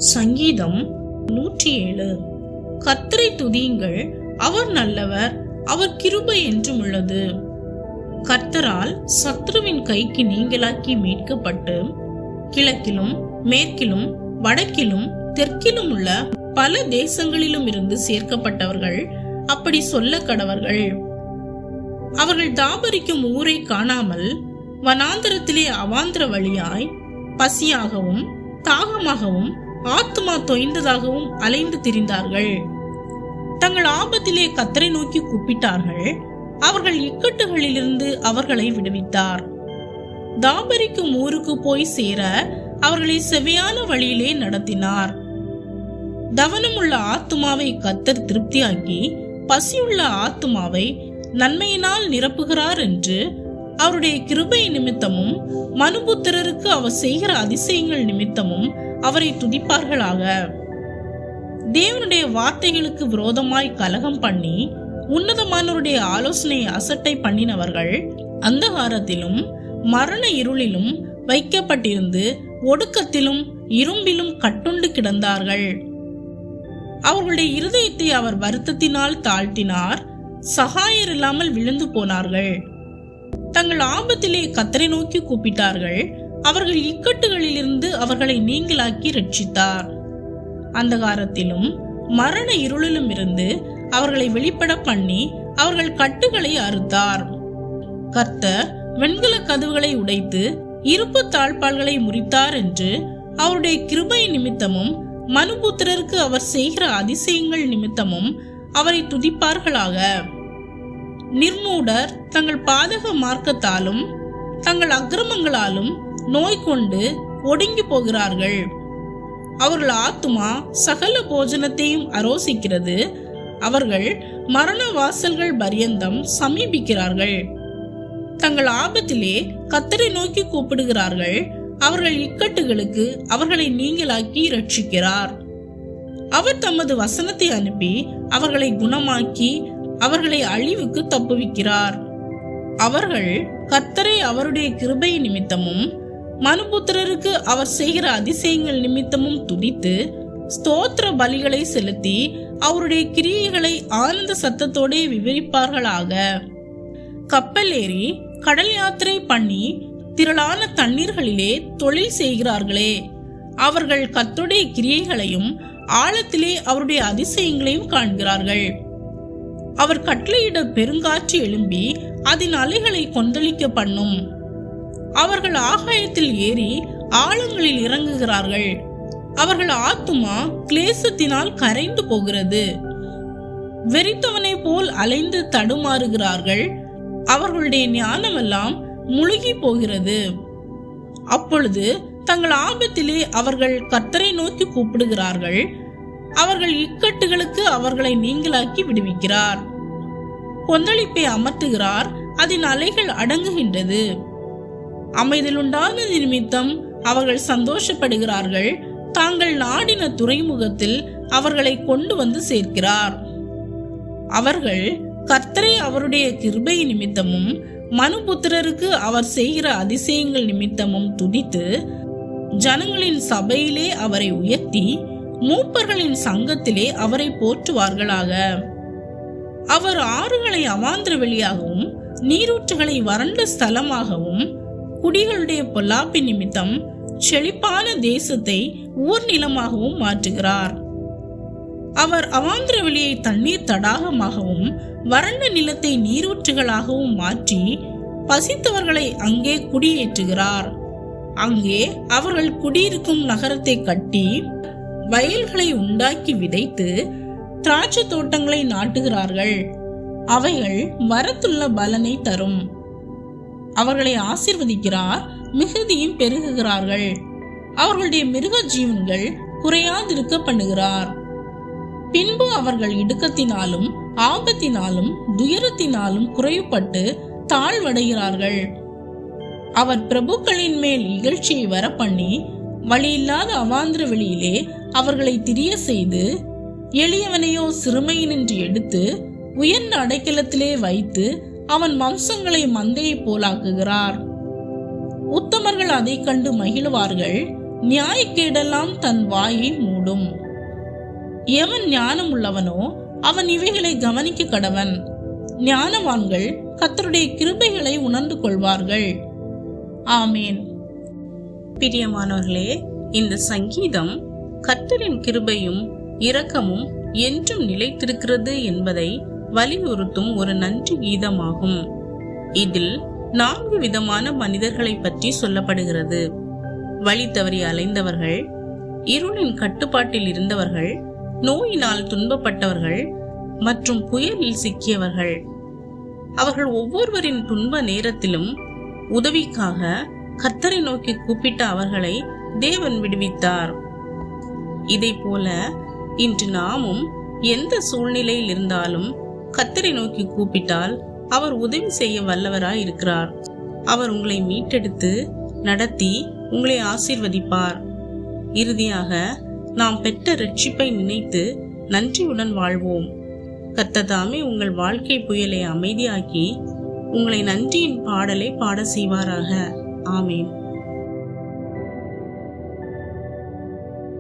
சங்கீதம் 107. கர்த்தரை துதியுங்கள், அவர் நல்லவர், அவர் கிருபை என்றும் உள்ளது. கர்த்தரால் சத்ருவின் கைக்கு நீங்களாக்கி மீட்கப்பட்டு கிழக்கிலும் மேற்கிலும் வடக்கிலும் தெற்கிலும் உள்ள பல தேசங்களிலும் இருந்து சேர்க்கப்பட்டவர்கள் அப்படி சொல்ல கடவர்கள். அவர்கள் தாபரிக்கும் ஊரை காணாமல் வனாந்தரத்திலே அவாந்திர வழியாய் பசியாகவும் தாகமாகவும் ஆத்துமா தொய்ந்ததாகவும் அலைந்து திரிந்தார்கள். தங்கள் ஆபத்திலே கர்த்தரை நோக்கி கூப்பிட்டார்கள், அவர்கள் இக்கட்டுகளிலிருந்து அவர்களை விடுவித்தார். தாபரிக்கும் ஊருக்கு போய் சேர அவர்களை செவ்வையான வழியிலே நடத்தினார். தவனமுள்ள ஆத்துமாவை கர்த்தர் திருப்தியாக்கி பசியுள்ள ஆத்துமாவை நன்மையினால் நிரப்புகிறார் என்று அவருடைய கிருபை நிமித்தமும் மனுபுத்திரருக்கு அவர் செய்கிற அதிசயங்கள் நிமித்தமும் அவரை துதிப்பார்களாக. தேவனுடைய வார்த்தைகளுக்கு விரோதமாய் கலகம் பண்ணி உன்னதமானவருடைய ஆலோசனை அசட்டை பண்ணினவர்கள் அந்தகாரத்திலும் மரண இருளிலும் வைக்கப்பட்டிருந்து ஒடுக்கத்திலும் இரும்பிலும் கட்டுண்டு கிடந்தார்கள். அவர்களுடைய இருதயத்தை அவர் வருத்தத்தினால் தாழ்த்தினார், சகாயர் இல்லாமல் விழுந்து போனார்கள். தங்கள் ஆபத்திலே கர்த்தரை நோக்கி கூப்பிட்டார்கள், அவர்கள் இக்கட்டுகளிலிருந்து அவர்களை நீங்களாக்கி ரட்சித்தார். அந்தகாரத்திலும் மரண இருளிலும் இருந்து அவர்களை வெளிப்பட பண்ணி அவர்கள் கட்டுகளை அறுத்தார். கர்த்தர் வெண்கல கதவுகளை உடைத்து இருப்பு தாழ்பால்களை முறித்தார் என்று அவருடைய கிருபை நிமித்தமும் மனுபுத்திரருக்கு அவர் செய்கிற அதிசயங்கள் நிமித்தமும் அவரை துதிப்பார்களாக. நிர்மூடர் தங்கள் பாதக மார்க்கத்தாலும் தங்கள் அக்கிரமங்களாலும் நோய் கொண்டு ஒடுங்கி போகிறார்கள். அவர்கள் ஆத்துமா சகல போஜனத்தையும் அரோசிக்கிறது. அவர்கள் மரண வாசல்கள் பரியந்தம் சமீபிக்கிறார்கள். தங்கள் ஆபத்திலே கர்த்தரை நோக்கி கூப்பிடுகிறார்கள், அவர்கள் இக்கட்டுகளுக்கு அவர்களை நீங்களாக்கி ரட்சிக்கிறார். அவர் தமது வசனத்தை அனுப்பி அவர்களை குணமாக்கி அவர்களை அழிவுக்கு தப்புவிக்கிறார். அவர்கள் கர்த்தரை அவருடைய கிருபை நிமித்தமும் மனுபுத்திரருக்கு அவர் செய்கிற அதிசயங்கள் நிமித்தமும் துதித்து ஸ்தோத்திர பலிகளை செலுத்தி அவருடைய கிரியைகளை ஆனந்த சத்தத்தோடு விவரிப்பார்களாக. கப்பல் ஏறி கடல் யாத்திரை பண்ணி திரளான தண்ணீர்களிலே தொழில் செய்கிறார்களே, அவர்கள் கர்த்தருடைய கிரியைகளையும் ஆழத்திலே அவருடைய அதிசயங்களையும் காண்கிறார்கள். அவர் கட்டளையிட பெருங்காற்று எழும்பி அதன் அலைகளை கொந்தளிக்க பண்ணும். அவர்கள் ஆகாயத்தில் ஏறி ஆழங்களில் இறங்குகிறார்கள். அவர்கள் ஆத்துமா கிளேசத்தினால் கரைந்து போகிறது. வெறித்தவனை போல் அலைந்து தடுமாறுகிறார்கள். அவர்களுடைய ஞானமெல்லாம் முழுகி போகிறது. அப்பொழுது தங்கள் ஆபத்திலே அவர்கள் கர்த்தரை நோக்கி கூப்பிடுகிறார்கள், அவர்கள் இக்கட்டுகளுக்கு அவர்களை நீங்களாக்கி விடுவிக்கிறார். கொந்தளிப்பை அமர்த்துகிறார், அதன் அலைகள் அடங்குகின்றது. அமைதலுண்டான நிமித்தம் அவர்கள் சந்தோஷப்படுகிறார்கள். தாங்கள் நாடின துறைமுகத்தில் அவர்களை கொண்டு வந்து சேர்க்கிறார். அவர்கள் கர்த்தரை அவருடைய கிருபை நிமித்தமும் மனுபுத்திரருக்கு அவர் செய்கிற அதிசயங்கள் நிமித்தமும் துதித்து ஜனங்களின் சபையிலே அவரை உயர்த்தி மூப்பர்களின் சங்கத்திலே அவரை போற்றுவார்களாக. அவர் ஆறுகளை அவாந்திர வெளியாகவும் நீரூற்றுகளை வறண்ட ஸ்தலமாகவும் குடிகளுடைய பொல்லாப்பி நிமித்தம் செழிப்பான தேசத்தை ஊர் நிலமாகவும் மாற்றுகிறார். அவர் அவாந்திர வெளியை தண்ணீர் தடாகமாகவும் வறண்ட நிலத்தை நீரூற்றுகளாகவும் மாற்றி பசித்தவர்களை அங்கே குடியேற்றுகிறார். அங்கே அவர்கள் குடியிருக்கும் நகரத்தை கட்டி வயல்களை உண்டாக்கி விதைத்து திராட்சை தோட்டங்களை நாட்டுகிறார்கள். அவைகள் வரத்துள்ள பலனை தரும். அவர்களை ஆசீர்வதிக்கிறார், மிகுதியும் பெருகுகிறார்கள். அவர்களுடைய மிருக ஜீவன்கள் குறையாதிருக்க பண்ணுகிறார். பின்பு அவர்கள் இடுக்கத்தினாலும் ஆபத்தினாலும் துயரத்தினாலும் குறைவுபட்டு தாழ்வடைகிறார்கள். அவர் பிரபுக்களின் மேல் இகழ்ச்சியை வர பண்ணி வழியில்லாத அவாந்திர வெளியிலே அவர்களை திரிய செய்து எளியவனையோ சிறுமையினின்று எடுத்து உயர்ந்த அடைக்கலத்திலே வைத்து அவன் வம்சங்களை மந்தையை போலாக்குகிறார். உத்தமர்கள் அதை கண்டு மகிழ்வார்கள், நியாயக்கேடெல்லாம் தன் வாயை மூடும். எவன் ஞானம் உள்ளவனோ அவன் இவைகளை கவனிக்க கடவன். ஞானவான்கள் கர்த்தருடைய கிருபைகளை உணர்ந்து கொள்வார்கள். ஆமேன். பிரியமானவர்களே, இந்த சங்கீதம் கர்த்தரின் கிருபையும் இரக்கமும் என்றும் நிலைத்திருக்கிறது என்பதை வலியுறுத்தும் ஒரு நன்றி கீதமாகும். இதில் 4 விதமான மனிதர்களை பற்றி சொல்லப்படுகிறது. வழி தவறி அலைந்தவர்கள், இருளின் கட்டுப்பாட்டில் இருந்தவர்கள், நோயினால் துன்பப்பட்டவர்கள் மற்றும் புயலில் சிக்கியவர்கள். அவர்கள் ஒவ்வொருவரின் துன்ப நேரத்திலும் உதவிக்காக கர்த்தரை நோக்கி கூப்பிட்ட அவர்களை தேவன் விடுவித்தார். இதை போல இன்று நாமும் எந்த சூழ்நிலையில் இருந்தாலும் கர்த்தரை நோக்கி கூப்பிட்டால் அவர் உதவி செய்ய வல்லவராய் இருக்கிறார். அவர் உங்களை மீட்டெடுத்து நடத்தி உங்களை ஆசீர்வதிப்பார். இறுதியாக நாம் பெற்ற ரட்சிப்பை நினைத்து நன்றியுடன் வாழ்வோம். கர்த்தர் தாமே உங்கள் வாழ்க்கை புயலை அமைதியாக்கி உங்களை நன்றியின் பாடலை பாட செய்வாராக. ஆமேன்.